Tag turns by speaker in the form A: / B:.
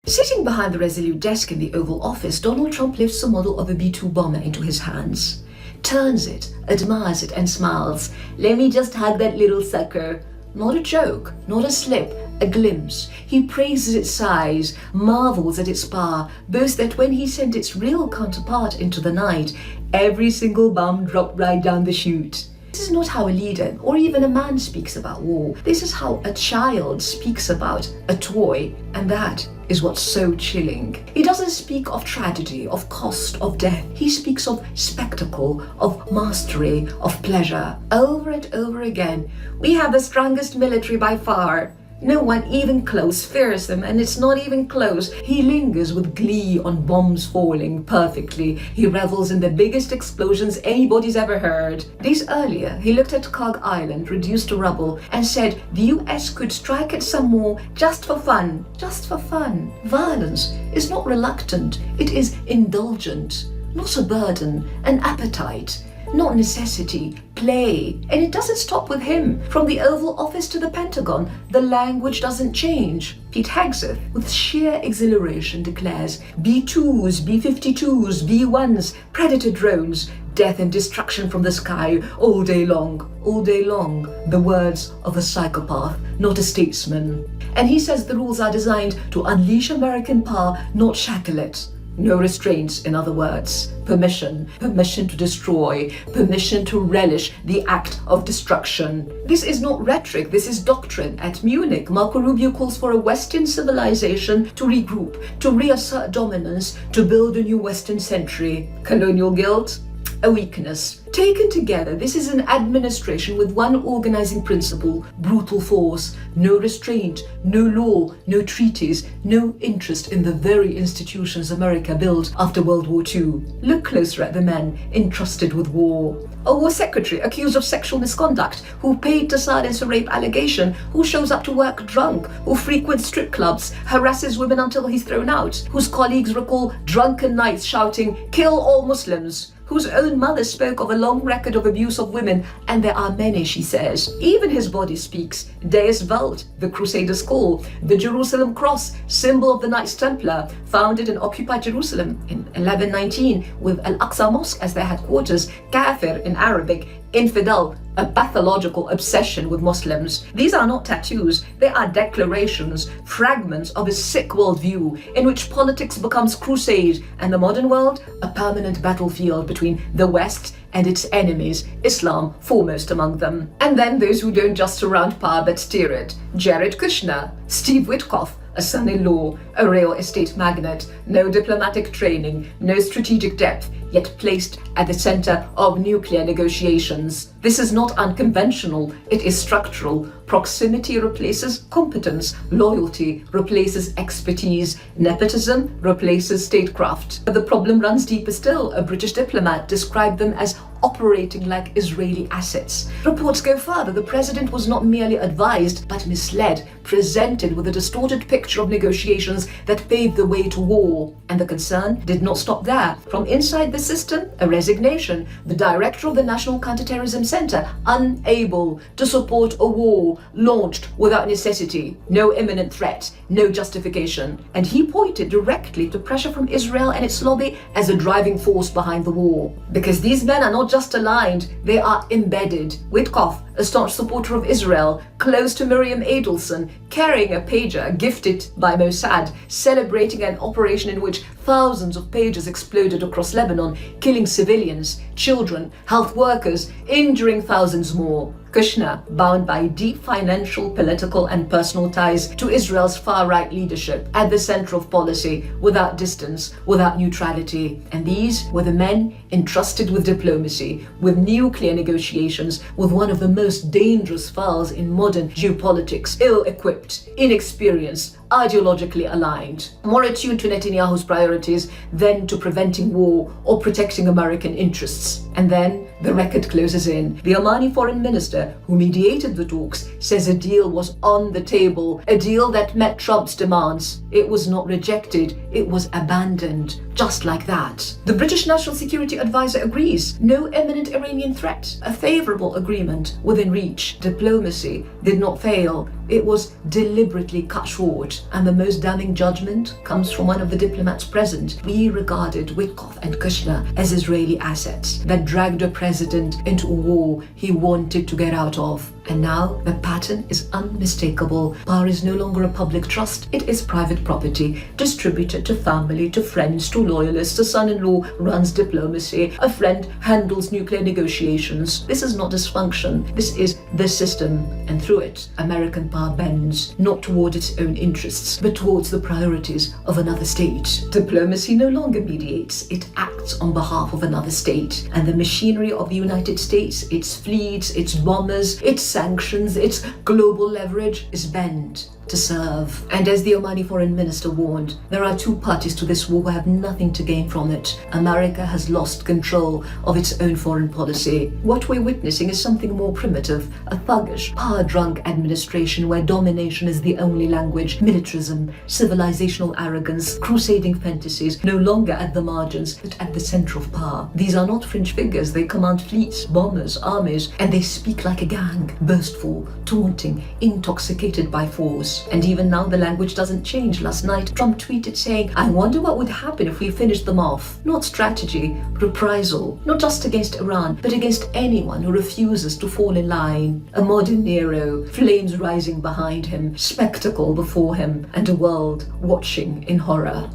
A: Sitting behind the resolute desk in the Oval Office, Donald Trump lifts a model of a B-2 bomber into his hands, turns it, admires it, and smiles. "Let me just hug that little sucker." Not a joke, not a slip, a glimpse. He praises its size, marvels at its power, boasts that when he sent its real counterpart into the night, every single bomb dropped right down the chute. This is not how a leader or even a man speaks about war. This is how a child speaks about a toy, and that is what's so chilling. He doesn't speak of tragedy, of cost, of death. He speaks of spectacle, of mastery, of pleasure. Over and over again, "We have the strongest military by far. No one even close fears them, and it's not even close." He lingers with glee on bombs falling perfectly. He revels in the biggest explosions anybody's ever heard. Days earlier, he looked at Cog Island, reduced to rubble, and said the US could strike at some more just for fun. Just for fun. Violence is not reluctant, it is indulgent. Not a burden, an appetite. Not necessity, play. And it doesn't stop with him. From the Oval Office to the Pentagon, the language doesn't change. Pete Hegseth, with sheer exhilaration, declares B-2s, B-52s, B-1s, Predator drones, death and destruction from the sky all day long. All day long. The words of a psychopath, not a statesman. And he says the rules are designed to unleash American power, not shackle it. No restraints, in other words. Permission to destroy, permission to relish the act of destruction. This is not rhetoric, this is doctrine. At Munich, Marco Rubio calls for a Western civilization to regroup, to reassert dominance, to build a new Western century. Colonial guilt? A weakness. Taken together, this is an administration with one organizing principle: brutal force, no restraint, no law, no treaties, no interest in the very institutions America built after World War II. Look closer at the men entrusted with war. A war secretary accused of sexual misconduct, who paid to silence a rape allegation, who shows up to work drunk, who frequents strip clubs, harasses women until he's thrown out, whose colleagues recall drunken nights shouting, "Kill all Muslims," whose own mother spoke of a long record of abuse of women, and there are many, she says. Even his body speaks. Deus Vult, the Crusaders' call, the Jerusalem cross, symbol of the Knights Templar, founded in occupied Jerusalem in 1119 with Al-Aqsa Mosque as their headquarters, Kafir in Arabic, infidel, a pathological obsession with Muslims. These are not tattoos, they are declarations, fragments of a sick worldview in which politics becomes crusade and the modern world a permanent battlefield between the West and its enemies, Islam foremost among them. And then those who don't just surround power but steer it. Jared Kushner, Steve Witkoff, a son-in-law, a real estate magnate, no diplomatic training, no strategic depth, yet placed at the center of nuclear negotiations. This is not unconventional, it is structural. Proximity replaces competence, loyalty replaces expertise, nepotism replaces statecraft. But the problem runs deeper still. A British diplomat described them as operating like Israeli assets. Reports go further. The president was not merely advised, but misled, presented with a distorted picture of negotiations that paved the way to war. And the concern did not stop there. From inside the system, a resignation. The director of the National Counterterrorism Center, unable to support a war launched without necessity, no imminent threat, no justification. And he pointed directly to pressure from Israel and its lobby as a driving force behind the war. Because these men are not just aligned, they are embedded. Witkoff, a staunch supporter of Israel, close to Miriam Adelson, carrying a pager gifted by Mossad, celebrating an operation in which thousands of pagers exploded across Lebanon, killing civilians, children, health workers, injuring thousands more. Kushner, bound by deep financial, political, and personal ties to Israel's far-right leadership, at the center of policy, without distance, without neutrality. And these were the men entrusted with diplomacy, with nuclear negotiations, with one of the most dangerous files in modern geopolitics, ill-equipped, inexperienced, ideologically aligned, more attuned to Netanyahu's priorities than to preventing war or protecting American interests. And then the record closes in. The Omani foreign minister minister who mediated the talks says a deal was on the table, a deal that met Trump's demands. It was not rejected, it was abandoned, just like that. The British National Security Advisor agrees. No imminent Iranian threat. A favorable agreement within reach. Diplomacy did not fail. It was deliberately cut short. And the most damning judgment comes from one of the diplomats present. We regarded Witkoff and Kushner as Israeli assets that dragged a president into a war he wanted to get out of. And now the pattern is unmistakable. Power is no longer a public trust, it is private property, distributed to family, to friends, to loyalists. A son-in-law runs diplomacy, a friend handles nuclear negotiations. This is not dysfunction, this is the system. And through it, American power bends, not toward its own interests, but towards the priorities of another state. Diplomacy no longer mediates, it acts on behalf of another state. And the machinery of the United States, its fleets, its bombers, its sanctions, its global leverage is bent to serve. And as the Omani foreign minister warned, there are two parties to this war who have nothing to gain from it. America has lost control of its own foreign policy. What we're witnessing is something more primitive, a thuggish, power-drunk administration where domination is the only language, militarism, civilizational arrogance, crusading fantasies, no longer at the margins, but at the center of power. These are not fringe figures, they command fleets, bombers, armies, and they speak like a gang, boastful, taunting, intoxicated by force. And even now the language doesn't change. Last night, Trump tweeted saying, "I wonder what would happen if we finished them off." Not strategy, reprisal, not just against Iran, but against anyone who refuses to fall in line. A modern Nero, flames rising behind him, spectacle before him, and a world watching in horror.